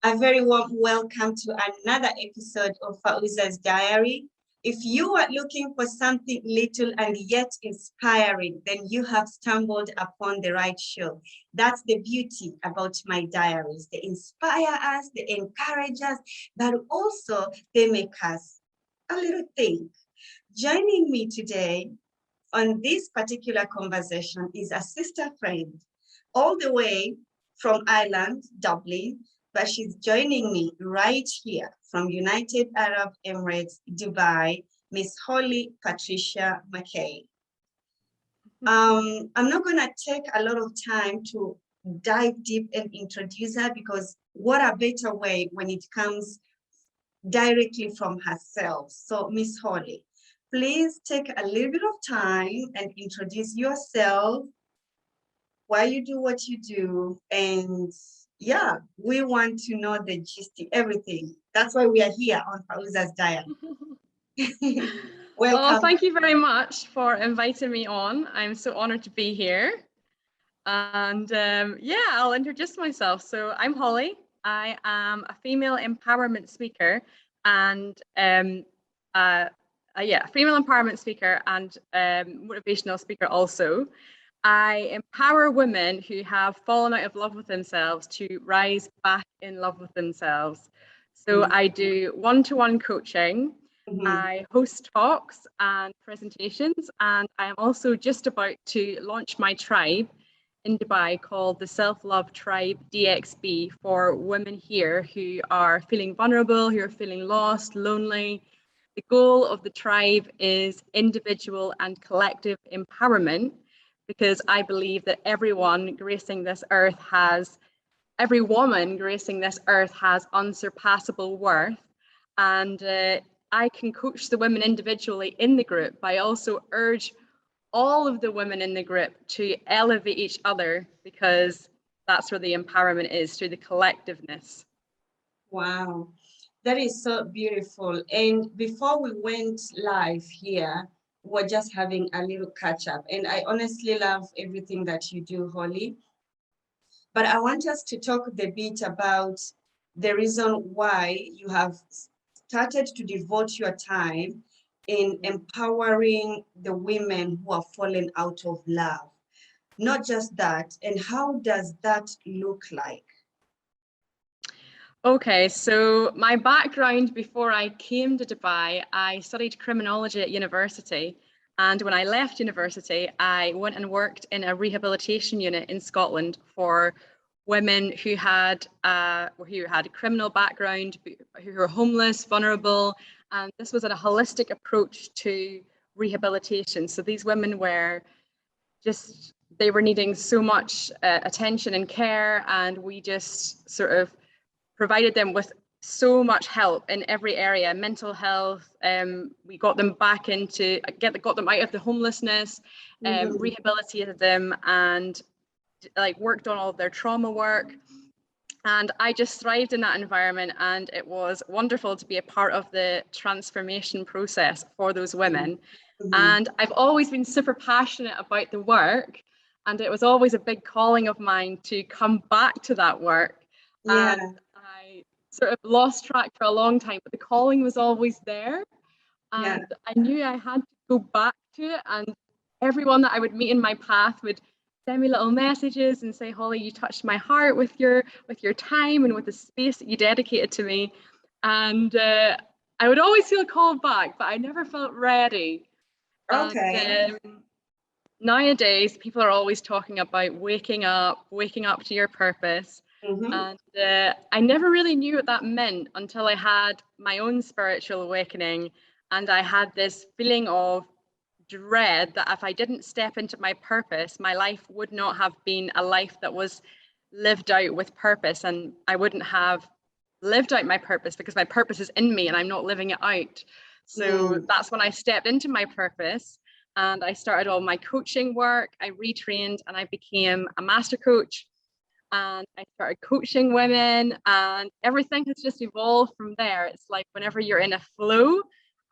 A very warm welcome to another episode of Fauza's Diary. If you are looking for something little and yet inspiring, then you have stumbled upon the right show. That's the beauty about my diaries. They inspire us, they encourage us, but also they make us a little think. Joining me today on this particular conversation is a sister friend, all the way from Ireland, Dublin, but she's joining me right here from United Arab Emirates, Dubai, Miss Holly Patricia McKay. I'm not gonna take a lot of time to dive deep and introduce her because what a better way when it comes directly from herself. So Miss Holly, please take a little bit of time and introduce yourself, why you do what you do, and yeah, we want to know the gist, everything. That's why we are here on Fauza's Diary. Welcome. Oh, thank you very much for inviting me on. I'm so honored to be here. And yeah, I'll introduce myself. So I'm Holly. I am a female empowerment speaker and female empowerment speaker and motivational speaker also. I empower women who have fallen out of love with themselves to rise back in love with themselves. So I do one-to-one coaching. I host talks and presentations, and I am also just about to launch my tribe in Dubai called the Self-Love Tribe DXB for women here who are feeling vulnerable, who are feeling lost, lonely. The goal of the tribe is individual and collective empowerment, because I believe that every woman gracing this earth has unsurpassable worth. And I can coach the women individually in the group, but I also urge all of the women in the group to elevate each other, because that's where the empowerment is, through the collectiveness. Wow, that is so beautiful. And before we went live here, we're just having a little catch up. And I honestly love everything that you do, Holly. But I want us to talk a bit about the reason why you have started to devote your time in empowering the women who are fallen out of love. Not just that, and how does that look like? Okay, so my background before I came to Dubai, I studied criminology at university. And when I left university, I went and worked in a rehabilitation unit in Scotland for women who had a criminal background, who were homeless, vulnerable. And this was a holistic approach to rehabilitation. So these women were they were needing so much attention and care, and we just sort of provided them with so much help in every area, mental health. We got them back got them out of the homelessness, rehabilitated them, and worked on all of their trauma work. And I just thrived in that environment, and it was wonderful to be a part of the transformation process for those women. And I've always been super passionate about the work, and it was always a big calling of mine to come back to that work. Yeah. And I sort of lost track for a long time, but the calling was always there. And I knew I had to go back to it. And everyone that I would meet in my path would send me little messages and say, Holly, you touched my heart with your time and with the space that you dedicated to me. And I would always feel called back, but I never felt ready. Okay. And nowadays, people are always talking about waking up to your purpose. And I never really knew what that meant until I had my own spiritual awakening. And I had this feeling of dread that if I didn't step into my purpose, my life would not have been a life that was lived out with purpose. And I wouldn't have lived out my purpose because my purpose is in me and I'm not living it out. So that's when I stepped into my purpose. And I started all my coaching work. I retrained and I became a master coach. And I started coaching women, and everything has just evolved from there. It's like whenever you're in a flow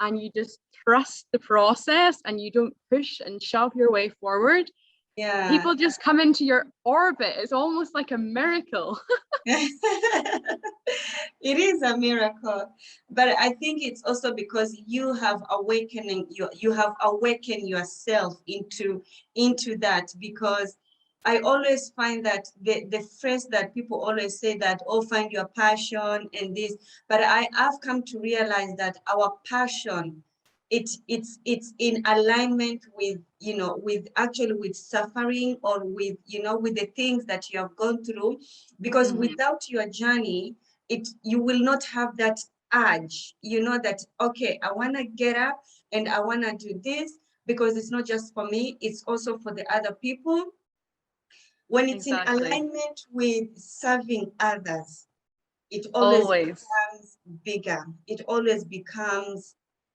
and you just trust the process and you don't push and shove your way forward, Yeah. People just come into your orbit. It's almost like a miracle. It is a miracle, but I think it's also because you have you have awakened yourself into that. Because I always find that the phrase that people always say that, oh, find your passion and this, but I've come to realize that our passion, it's in alignment with, you know, with actually with suffering, or with, you know, with the things that you have gone through. Because without your journey, you will not have that urge, you know, that, okay, I want to get up and I want to do this, because it's not just for me, it's also for the other people. When it's in Exactly. alignment with serving others, it always Always. becomes bigger. It always becomes,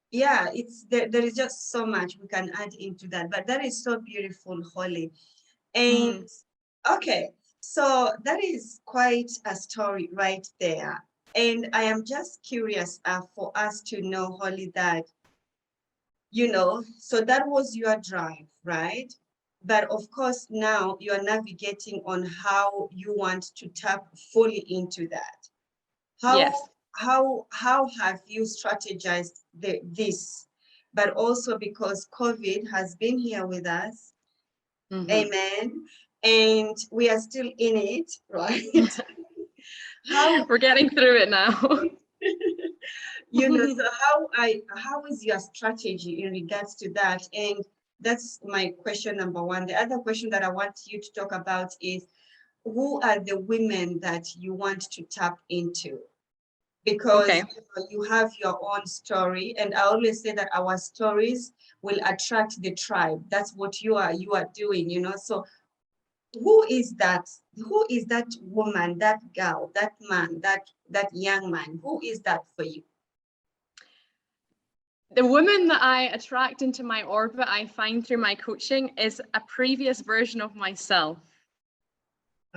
yeah, there is just so much we can add into that. But that is so beautiful, Holly. And okay, so that is quite a story right there. And I am just curious for us to know, Holly, that, you know, so that was your drive, right? But of course, now you are navigating on how you want to tap fully into that. How Yes. how have you strategized this? But also because COVID has been here with us, amen, and we are still in it, right? How, We're getting through it now. you know, so how is your strategy in regards to that? And that's my question number one. The other question that I want you to talk about is, who are the women that you want to tap into? Because Okay. you know, you have your own story, and I always say that our stories will attract the tribe. That's what you are doing, you know. So who is that? Who is that woman, that girl, that man, that young man? Who is that for you? The woman that I attract into my orbit, I find through my coaching, is a previous version of myself.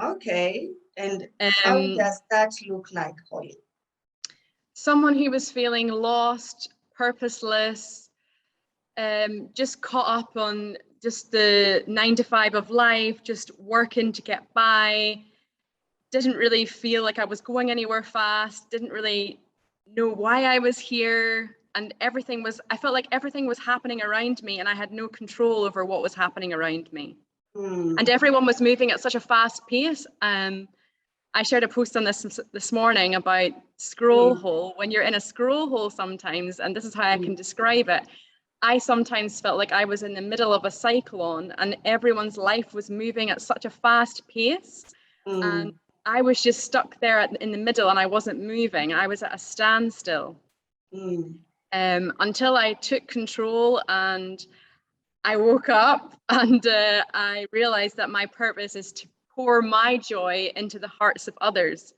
Okay, and how does that look like, Holly? Someone who was feeling lost, purposeless, just caught up on just the 9 to 5 of life, just working to get by. Didn't really feel like I was going anywhere fast. Didn't really know why I was here. And I felt like everything was happening around me and I had no control over what was happening around me. And everyone was moving at such a fast pace. I shared a post on this morning about scroll hole. When you're in a scroll hole sometimes, and this is how I can describe it, I sometimes felt like I was in the middle of a cyclone and everyone's life was moving at such a fast pace. And I was just stuck there in the middle and I wasn't moving. I was at a standstill until I took control and I woke up and I realized that my purpose is to pour my joy into the hearts of others.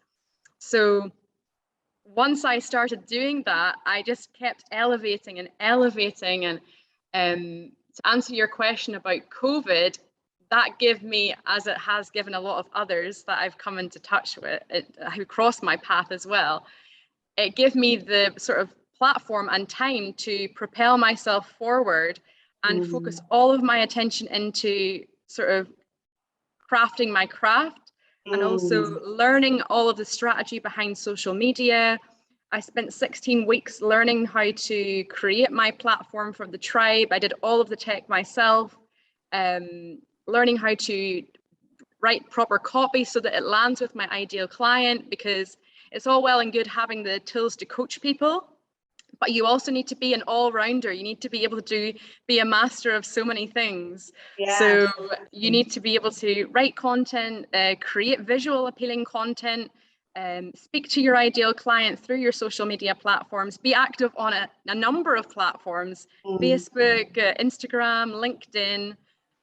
So once I started doing that, I just kept elevating and elevating. And to answer your question about COVID, that gave me, as it has given a lot of others that I've come into touch with, who crossed my path as well, it gave me the sort of platform and time to propel myself forward and focus all of my attention into sort of crafting my craft and also learning all of the strategy behind social media. I spent 16 weeks learning how to create my platform for the tribe. I did all of the tech myself, learning how to write proper copy so that it lands with my ideal client, because it's all well and good having the tools to coach people, but you also need to be an all-rounder. You need to be able to be a master of so many things. Yeah. So you need to be able to write content, create visual appealing content, speak to your ideal client through your social media platforms, be active on a number of platforms, Facebook, Instagram, LinkedIn,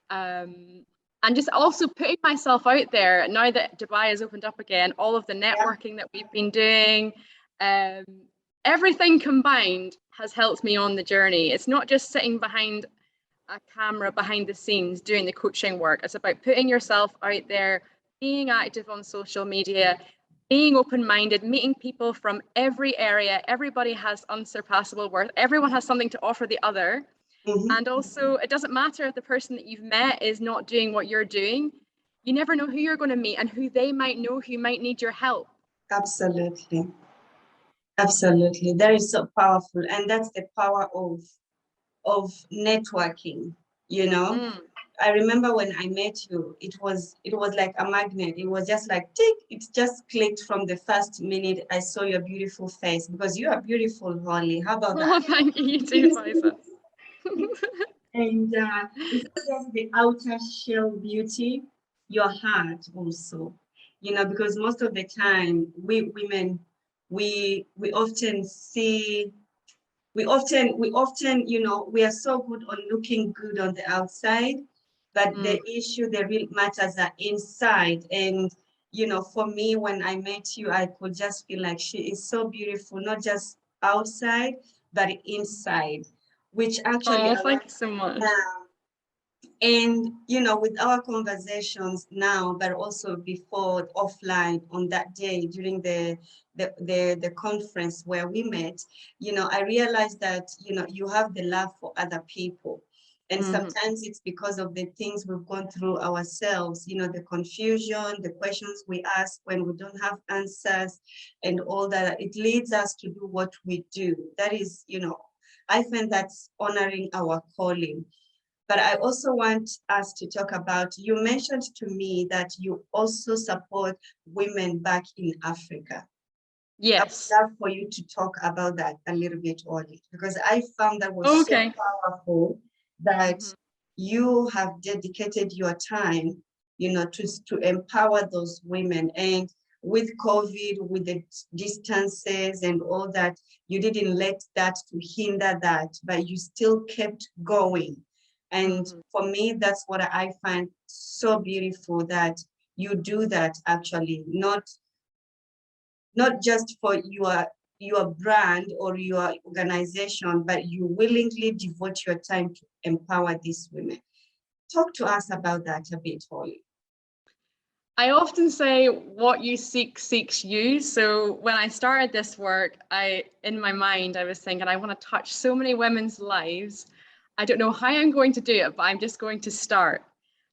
and just also putting myself out there. Now that Dubai has opened up again, all of the networking that we've been doing, everything combined has helped me on the journey. It's not just sitting behind a camera behind the scenes doing the coaching work. It's about putting yourself out there, being active on social media, being open-minded, meeting people from every area. Everybody has unsurpassable worth. Everyone has something to offer the other. Mhm. And also, it doesn't matter if the person that you've met is not doing what you're doing. You never know who you're going to meet and who they might know who might need your help. Absolutely. Absolutely. That is so powerful. And that's the power of networking, you know. Mm. I remember when I met you, it was like a magnet. It was just like tick, it just clicked from the first minute I saw your beautiful face, because you are beautiful, Holly. How about Oh, that? thank you, you too, Fauza. And it's not just the outer shell beauty, your heart also, because most of the time we women, we often see, we often, we are so good on looking good on the outside, but the issue, the real matters are inside. And, for me, when I met you, I could just feel like she is so beautiful, not just outside, but inside, which actually Oh, I thank want you so much. now. And, with our conversations now, but also before offline on that day during the conference where we met, I realized that, you have the love for other people. And sometimes it's because of the things we've gone through ourselves, the confusion, the questions we ask when we don't have answers and all that. It leads us to do what we do. That is, I find that's honoring our calling. But I also want us to talk about, you mentioned to me that you also support women back in Africa. I Yes. would love for you to talk about that a little bit, Oli, because I found that was so Okay. powerful that Mhm. you have dedicated your time, to empower those women. And with COVID, with the distances and all that, you didn't let that to hinder that, but you still kept going. And Mhm. for me, that's what I find so beautiful, that you do that actually, not just for your brand or your organization, but you willingly devote your time to empower these women. Talk to us about that a bit, Holly. I often say what you seek seeks you. So when I started this work, in my mind, I was thinking, I want to touch so many women's lives. I don't know how I'm going to do it, but I'm just going to start.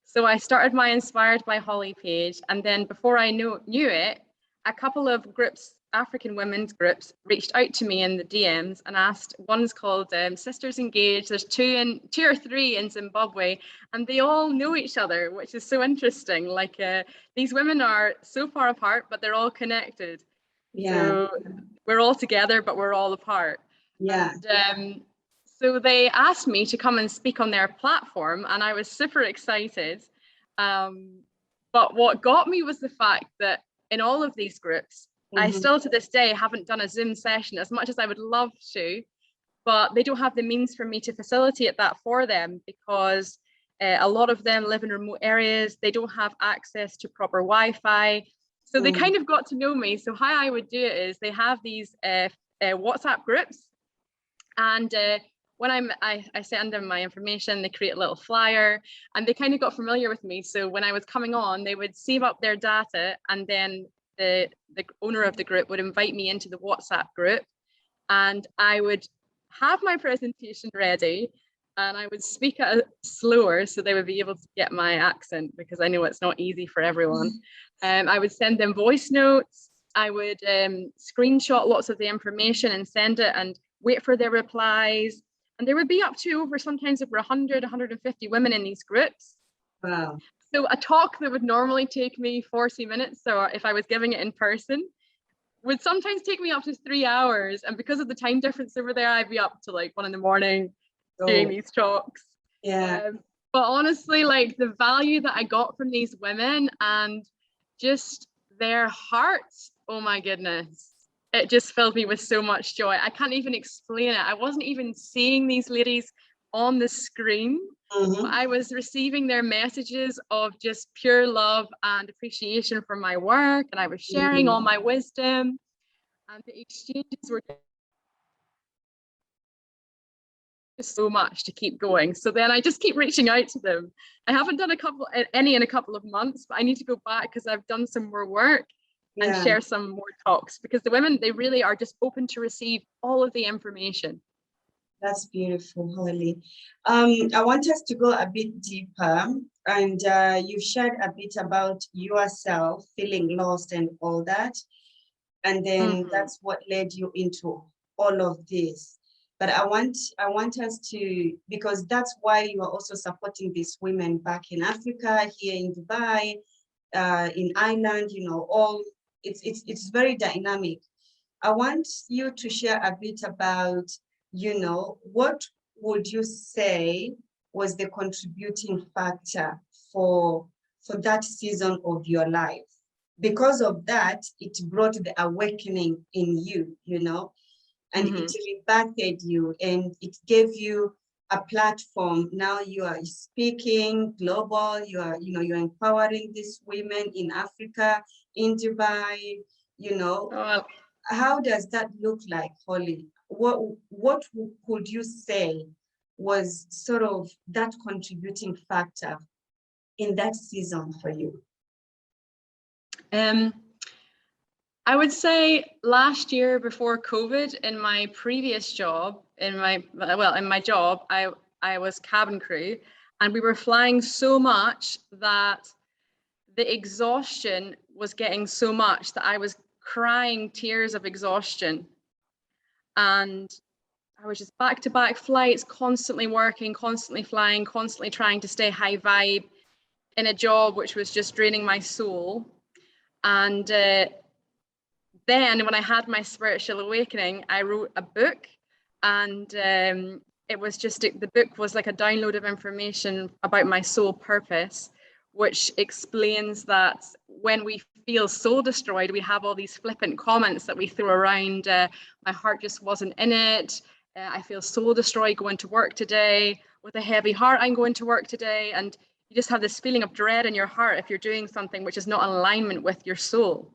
So I started my Inspired by Holly page. And then before I knew it, a couple of groups, African women's groups, reached out to me in the DMs and asked. One's called Sisters Engaged. There's two or three in Zimbabwe, and they all know each other, which is so interesting. Like these women are so far apart, but they're all connected. Yeah, So we're all together, but we're all apart. yeah. And so they asked me to come and speak on their platform, and I was super excited. But what got me was the fact that in all of these groups, I Mhm. still to this day haven't done a Zoom session as much as I would love to, but they don't have the means for me to facilitate that for them because a lot of them live in remote areas. They don't have access to proper Wi-Fi. So they Mm. kind of got to know me. So how I would do it is they have these WhatsApp groups, and when I send them my information, they create a little flyer, and they kind of got familiar with me. So when I was coming on, they would save up their data, and then the owner of the group would invite me into the WhatsApp group, and I would have my presentation ready, and I would speak slower so they would be able to get my accent, because I know it's not easy for everyone. I would send them voice notes. I would screenshot lots of the information and send it and wait for their replies. And there would be up to sometimes over 100, 150 women in these groups. Wow. So a talk that would normally take me 40 minutes, or if I was giving it in person, would sometimes take me up to 3 hours. And because of the time difference over there, I'd be up to like 1 a.m. doing Oh, these talks. yeah. But honestly, like the value that I got from these women and just their hearts, oh my goodness, it just filled me with so much joy. I can't even explain it. I wasn't even seeing these ladies on the screen, but Mhm. I was receiving their messages of just pure love and appreciation for my work. And I was sharing all Mhm. my wisdom, and the exchanges were so much to keep going. So then I just keep reaching out to them. I haven't done any in a couple of months, but I need to go back because I've done some more work and Yeah. share some more talks, because the women, they really are just open to receive all of the information. That's beautiful, Holly. I want us to go a bit deeper, and you've shared a bit about yourself feeling lost and all that. And then that's what led you into all of this. But I want us to, because that's why you are also supporting these women back in Africa, here in Dubai, in Ireland, you know, all it's very dynamic. I want you to share a bit about, you know, what would you say was the contributing factor for that season of your life? Because of that, it brought the awakening in you, you know, and it rebirthed you and it gave you a platform. Now you are speaking global, you are, you know, you're empowering these women in Africa, in Dubai, you know. Oh, How does that look like, Holly? What could you say was sort of that contributing factor in that season for you? I would say last year before COVID, in my previous job, in my job, I was cabin crew, and we were flying so much that the exhaustion was getting so much that I was crying tears of exhaustion. And I was just back-to-back flights, constantly working, constantly flying, constantly trying to stay high vibe in a job which was just draining my soul. And then when I had my spiritual awakening, I wrote a book, and it was just, the book was like a download of information about my soul purpose, which explains that when we feel soul destroyed, we have all these flippant comments that we throw around. My heart just wasn't in it. I feel soul destroyed going to work today. With a heavy heart, I'm going to work today. And you just have this feeling of dread in your heart if you're doing something which is not in alignment with your soul.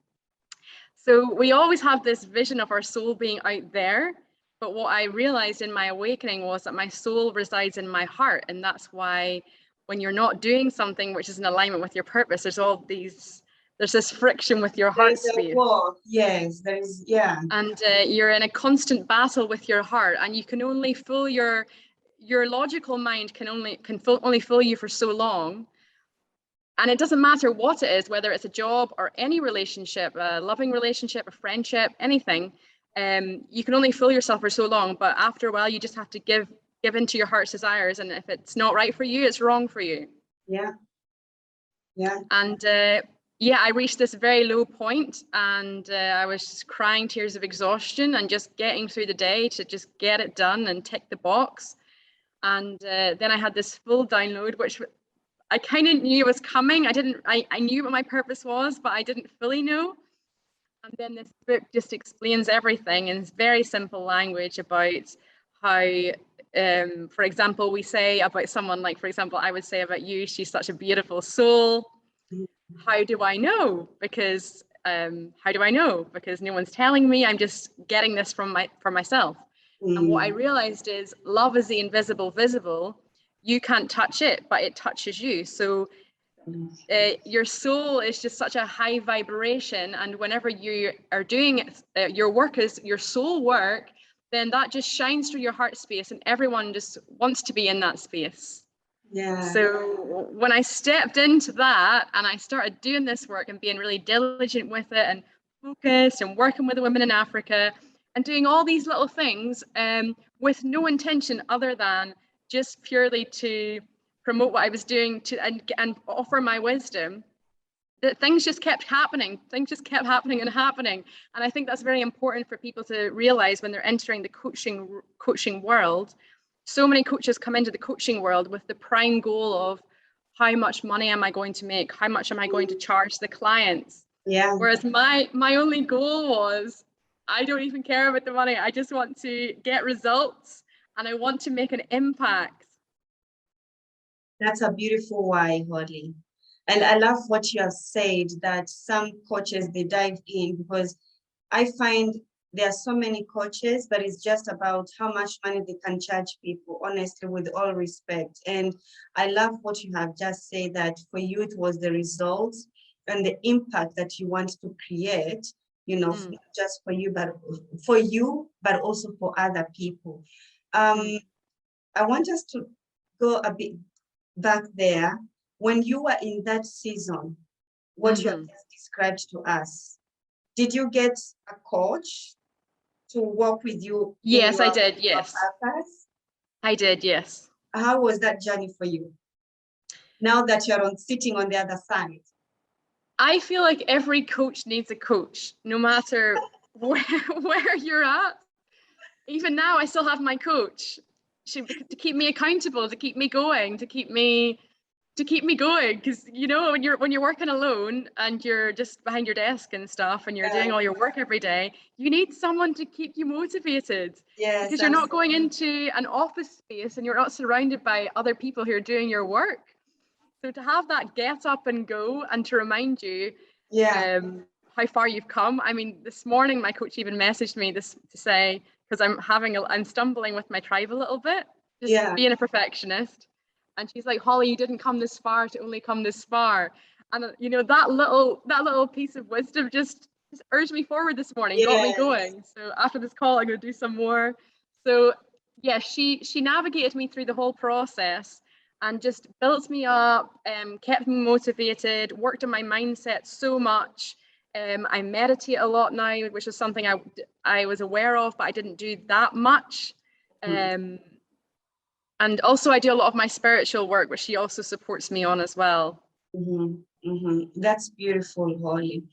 So we always have this vision of our soul being out there. But what I realized in my awakening was that my soul resides in my heart. And that's why when you're not doing something which is in alignment with your purpose, there's this friction with your heart space. Yes, there is, yeah. And you're in a constant battle with your heart, and you can only fool your logical mind can only fool you for so long. And it doesn't matter what it is, whether it's a job or any relationship, a loving relationship, a friendship, anything. You can only fool yourself for so long, but after a while, you just have to give into your heart's desires. And if it's not right for you, it's wrong for you. Yeah. Yeah. And yeah, I reached this very low point, and I was just crying tears of exhaustion and just getting through the day to just get it done and tick the box. And then I had this full download, which I kind of knew was coming. I knew what my purpose was, but I didn't fully know. And then this book just explains everything in very simple language about how, for example, we say about someone, like, for example, I would say about you, she's such a beautiful soul. How do I know? Because how do I know? Because no one's telling me. I'm just getting this from myself. And what I realized is love is the invisible visible. You can't touch it, but it touches you. So your soul is just such a high vibration. And whenever you are doing your work is your soul work, then that just shines through your heart space, and everyone just wants to be in that space. Yeah. So when I stepped into that and I started doing this work and being really diligent with it and focused and working with the women in Africa and doing all these little things with no intention other than just purely to promote what I was doing and offer my wisdom, that things just kept happening. Things just kept happening and happening. And I think that's very important for people to realize when they're entering the coaching world. So many coaches come into the coaching world with the prime goal of how much money am I going to make? How much am I going to charge the clients? Yeah. Whereas my only goal was, I don't even care about the money. I just want to get results and I want to make an impact. That's a beautiful why, Holly. And I love what you have said, that some coaches, they dive in, because I find there are so many coaches, but it's just about how much money they can charge people, honestly, with all respect. And I love what you have just said, that for you, it was the results and the impact that you want to create, you know, not just for you, but also for other people. I want us to go a bit back there. When you were in that season, what you have just described to us, did you get a coach to work with you? Yes, I did. Yes, purpose? I did. Yes. How was that journey for you? Now that you're sitting on the other side. I feel like every coach needs a coach, no matter where you're at. Even now, I still have my coach to keep me accountable, to keep me going, to keep me going. Because you know, when you're working alone and you're just behind your desk and stuff, and you're doing all your work every day, you need someone to keep you motivated. Yes, because you're not going into an office space and you're not surrounded by other people who are doing your work. So to have that get up and go and to remind you how far you've come. I mean, this morning my coach even messaged me to say, because I'm stumbling with my tribe a little bit, just being a perfectionist. And she's like, Holly, you didn't come this far to only come this far. And you know, that little piece of wisdom just urged me forward this morning, got me going. So after this call, I'm going to do some more. So yeah, she navigated me through the whole process and just built me up, kept me motivated, worked on my mindset so much. I meditate a lot now, which is something I was aware of, but I didn't do that much. And also I do a lot of my spiritual work, which she also supports me on as well. That's beautiful, Holly.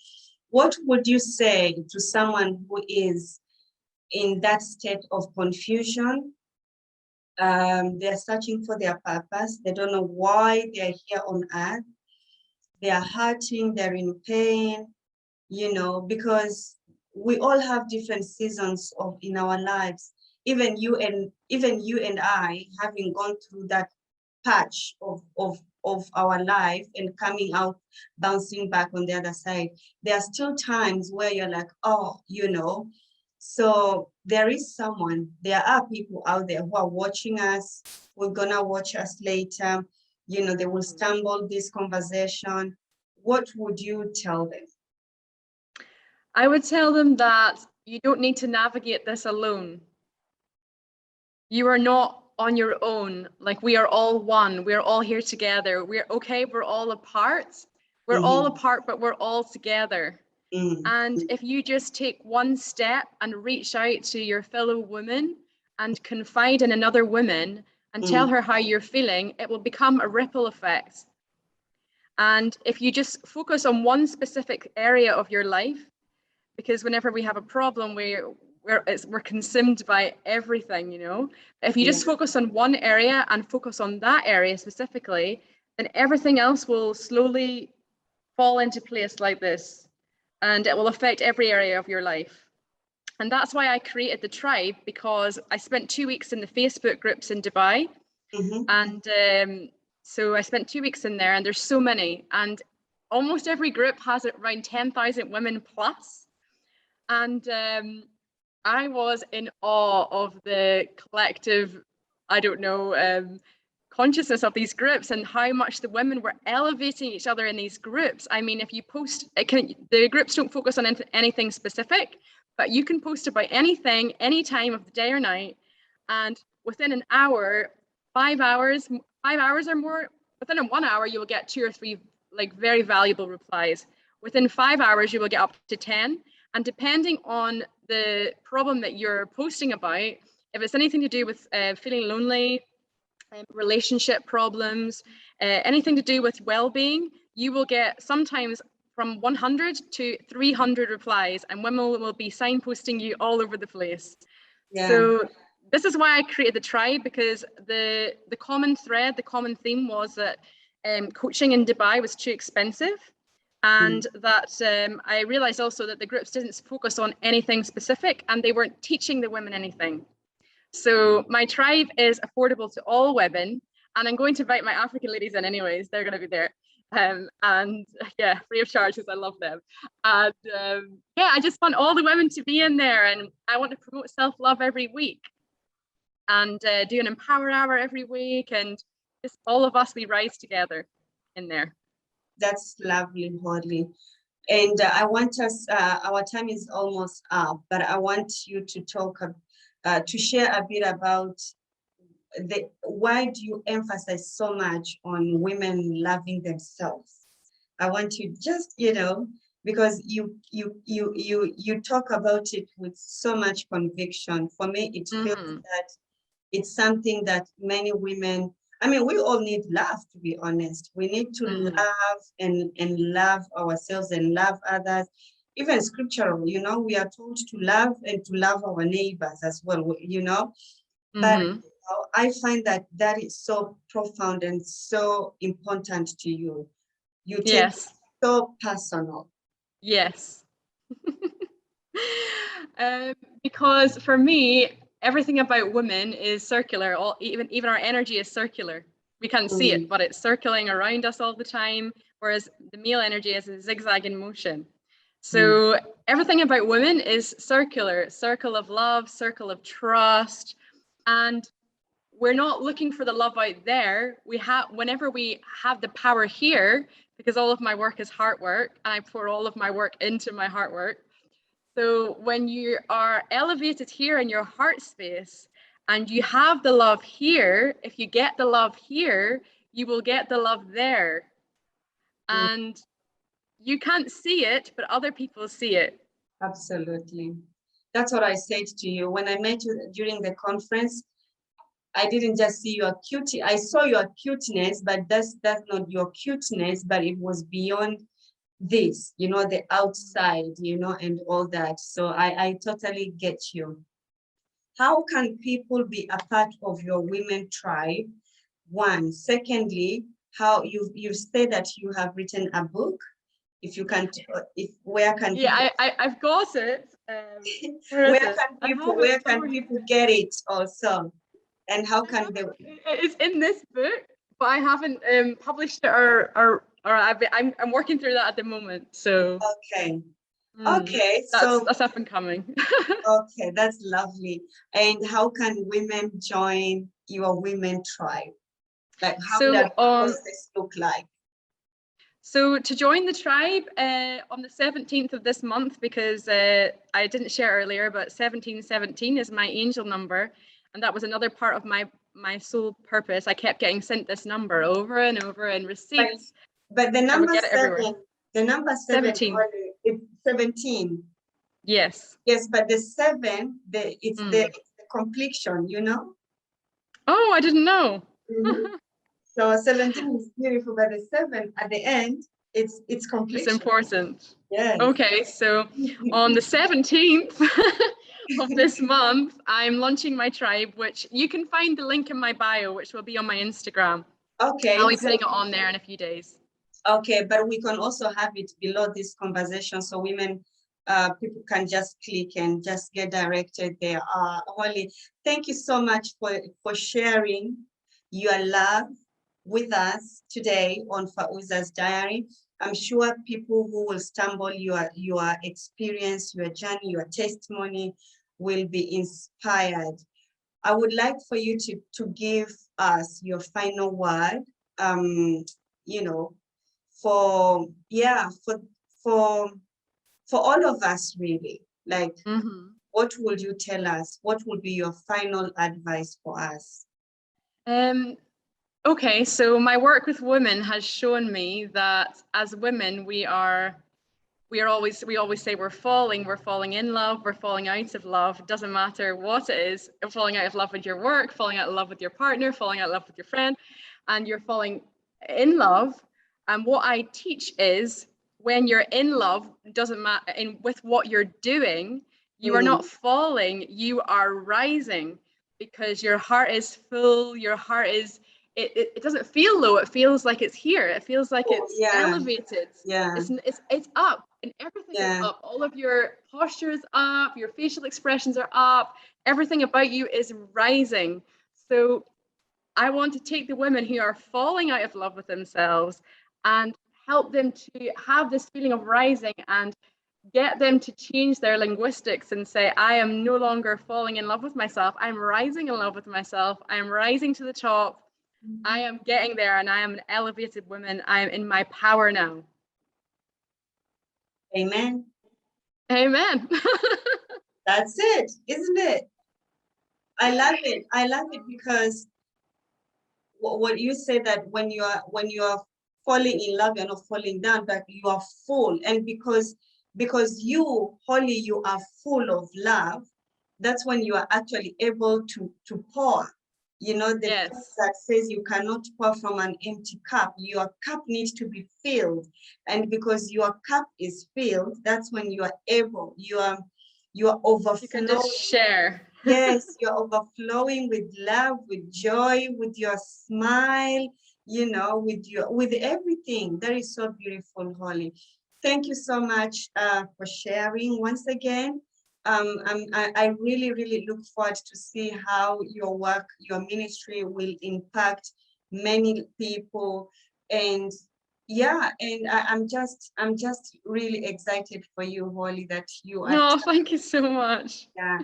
What would you say to someone who is in that state of confusion? They're searching for their purpose. They don't know why they're here on earth. They are hurting, they're in pain, you know, because we all have different seasons in our lives. Even you and I, having gone through that patch of our life and coming out, bouncing back on the other side, there are still times where you're like, oh, you know. So there are people out there who are watching us, who are gonna watch us later, you know, they will stumble this conversation. What would you tell them? I would tell them that you don't need to navigate this alone. You are not on your own. Like, we are all one. We're all here together. We're okay. We're all apart. We're all apart, but we're all together. And if you just take one step and reach out to your fellow woman and confide in another woman and tell her how you're feeling, it will become a ripple effect. And if you just focus on one specific area of your life, because whenever we have a problem, we're consumed by everything, you know. If you just focus on one area and focus on that area specifically, then everything else will slowly fall into place like this. And it will affect every area of your life. And that's why I created the tribe, because I spent 2 weeks in the Facebook groups in Dubai. And so I spent 2 weeks in there, and there's so many. And almost every group has around 10,000 women plus. And I was in awe of the collective, I don't know, consciousness of these groups and how much the women were elevating each other in these groups. I mean, if you post, the groups don't focus on anything specific, but you can post about anything, any time of the day or night, and within an hour, 5 hours or more, within 1 hour, you will get 2 or 3 like very valuable replies. Within 5 hours, you will get up to 10. And depending on the problem that you're posting about, if it's anything to do with feeling lonely, relationship problems, anything to do with well-being, you will get sometimes from 100 to 300 replies, and women will be signposting you all over the place. So this is why I created the tribe, because the common thread, the common theme was that coaching in Dubai was too expensive. And that I realized also that the groups didn't focus on anything specific, and they weren't teaching the women anything. So my tribe is affordable to all women, and I'm going to invite my African ladies in anyways. They're going to be there. And yeah, free of charge, because I love them. And yeah, I just want all the women to be in there, and I want to promote self-love every week and do an Empower Hour every week, and just all of us, we rise together in there. That's lovely, Holly. And I want us, our time is almost up, but I want you to talk to share a bit about why do you emphasize so much on women loving themselves? I want you just, because you talk about it with so much conviction. For me, it feels that it's something that many women, I mean, we all need love, to be honest. We need to love and love ourselves and love others. Even scriptural, we are told to love and to love our neighbors as well, But I find that that is so profound and so important to you. You take it so personal. Yes. Because for me, everything about women is circular. Even our energy is circular. We can't see it, but it's circling around us all the time, whereas the male energy is a zigzag in motion. So everything about women is circular, circle of love, circle of trust. And we're not looking for the love out there. Whenever we have the power here, because all of my work is heart work, and I pour all of my work into my heart work. So when you are elevated here in your heart space and you have the love here, if you get the love here, you will get the love there. And you can't see it, but other people see it. Absolutely. That's what I said to you. When I met you during the conference, I didn't just see your cutie. I saw your cuteness, but that's not your cuteness, but it was beyond this, the outside, and all that. So I totally get you. How can people be a part of your women tribe? One. Secondly, how you've said that you have written a book. If you can, where can I've got it. Where can people get it also? And how can they? It's in this book, but I haven't published it or I'm working through that at the moment. So okay, so that's up and coming. Okay, that's lovely. And how can women join your women tribe? Like, how does the process look like? So to join the tribe on the 17th of this month, because I didn't share earlier, but 1717 is my angel number. And that was another part of my soul purpose. I kept getting sent this number over and over in receipts. But the number seven, the number 17. It's 17. Yes. Yes, but the 7, it's the completion, Oh, I didn't know. So 17 is beautiful, but the 7 at the end, it's completion. It's important. Yes. Okay, so on the 17th of this month, I'm launching my tribe, which you can find the link in my bio, which will be on my Instagram. Okay. I'll be putting it on there in a few days. Okay, but we can also have it below this conversation so people can just click and just get directed there. Holly, thank you so much for sharing your love with us today on Fauza's Diary. I'm sure people who will stumble your experience, your journey, your testimony will be inspired. I would like for you to give us your final word, for all of us, really. Like, what would you tell us? What would be your final advice for us? Okay, so my work with women has shown me that as women, we always say we're falling in love, we're falling out of love. It doesn't matter what it is. You're falling out of love with your work, falling out of love with your partner, falling out of love with your friend, and you're falling in love. And what I teach is when you're in love, doesn't matter with what you're doing, you are not falling, you are rising, because your heart is full, your heart is it doesn't feel low, it feels like it's here, it feels like it's elevated. It's up, and everything is up. All of your posture is up, your facial expressions are up, everything about you is rising. So I want to take the women who are falling out of love with themselves and help them to have this feeling of rising and get them to change their linguistics and say, I am no longer falling in love with myself. I'm rising in love with myself. I'm rising to the top. I am getting there, and I am an elevated woman. I am in my power now. Amen. Amen. That's it, isn't it? I love it. I love it because what you say, that when you are falling in love, you're not falling down, but you are full. And because you, Holly, you are full of love, that's when you are actually able to pour. You know, the Yes. quote that says you cannot pour from an empty cup. Your cup needs to be filled. And because your cup is filled, that's when you are able, you are overflowing. You can just share. Yes, you're overflowing with love, with joy, with your smile, you know, with everything. That is so beautiful, Holly. Thank you so much for sharing once again. I really, really look forward to see how your work, your ministry will impact many people. And yeah, and I'm just really excited for you, Holly, that you are. No, thank you so much. Yeah.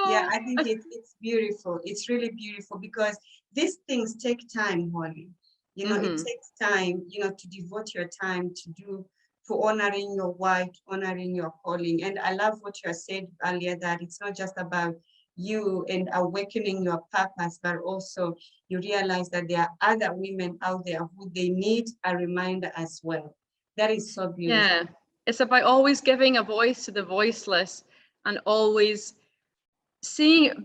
Yeah, I think it's beautiful. It's really beautiful because these things take time, Holly. You know, it takes time, you know, to devote your time to honoring your wife, honoring your calling. And I love what you said earlier, that it's not just about you and awakening your purpose, but also you realize that there are other women out there who they need a reminder as well. That is so beautiful. Yeah, it's about always giving a voice to the voiceless, and always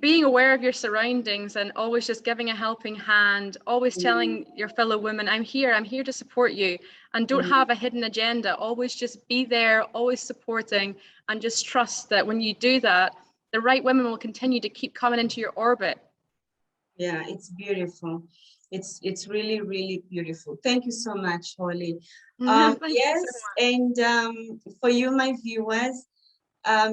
being aware of your surroundings, and always just giving a helping hand, always telling your fellow women, I'm here to support you, and don't have a hidden agenda. Always just be there, always supporting, and just trust that when you do that, the right women will continue to keep coming into your orbit. Yeah, it's beautiful. It's really, really beautiful. Thank you so much, Holly. Thank you Yes, so much. and for you, my viewers,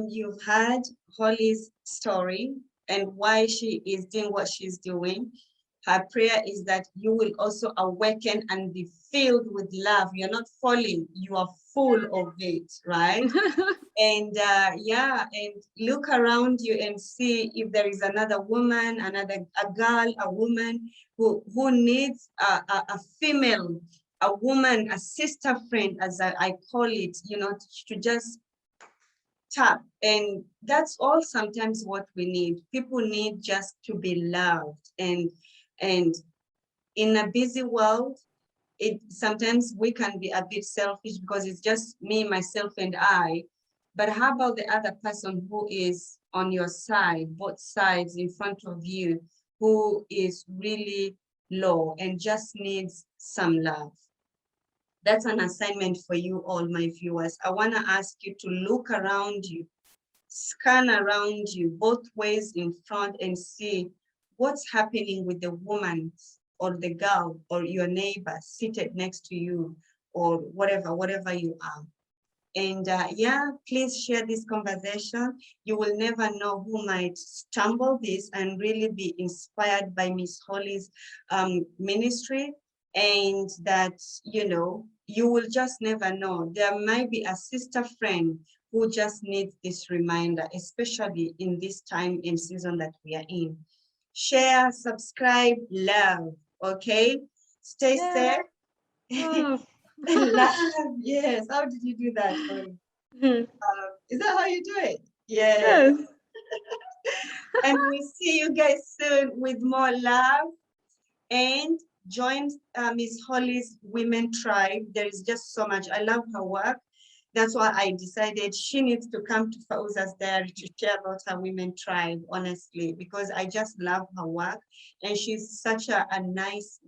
you've heard Holly's story and why she is doing what she's doing. Her prayer is that you will also awaken and be filled with love. You're not falling, you are full of it, right? And yeah, and look around you and see if there is another woman, a girl, a woman who needs a female, a woman, a sister friend, as I call it, you know, to just tap. And that's all sometimes what we need. People need just to be loved. And in a busy world, sometimes we can be a bit selfish because it's just me, myself, and I. But how about the other person who is on your side, both sides in front of you, who is really low and just needs some love? That's an assignment for you all, my viewers. I want to ask you to look around you, scan around you, both ways in front, and see what's happening with the woman or the girl or your neighbor seated next to you, or whatever you are. And yeah, please share this conversation. You will never know who might stumble this and really be inspired by Miss Holly's ministry. And that, you know, you will just never know. There might be a sister friend who just needs this reminder, especially in this time and season that we are in. Share, subscribe, love, okay? Stay safe. Oh. Love, yes. How did you do that? Is that how you do it? Yes. And we'll see you guys soon with more love. And join Miss Holly's Women Tribe. There is just so much. I love her work. That's why I decided she needs to come to Fauza's Diary to share about her Women Tribe, honestly, because I just love her work. And she's such a nice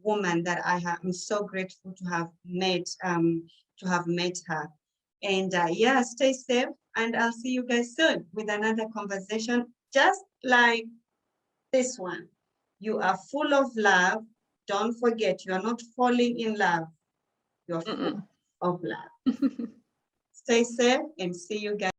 woman that I'm so grateful to have met her. And yeah, stay safe, and I'll see you guys soon with another conversation just like this one. You are full of love. Don't forget, you are not falling in love. You're full of love. Stay safe and see you guys.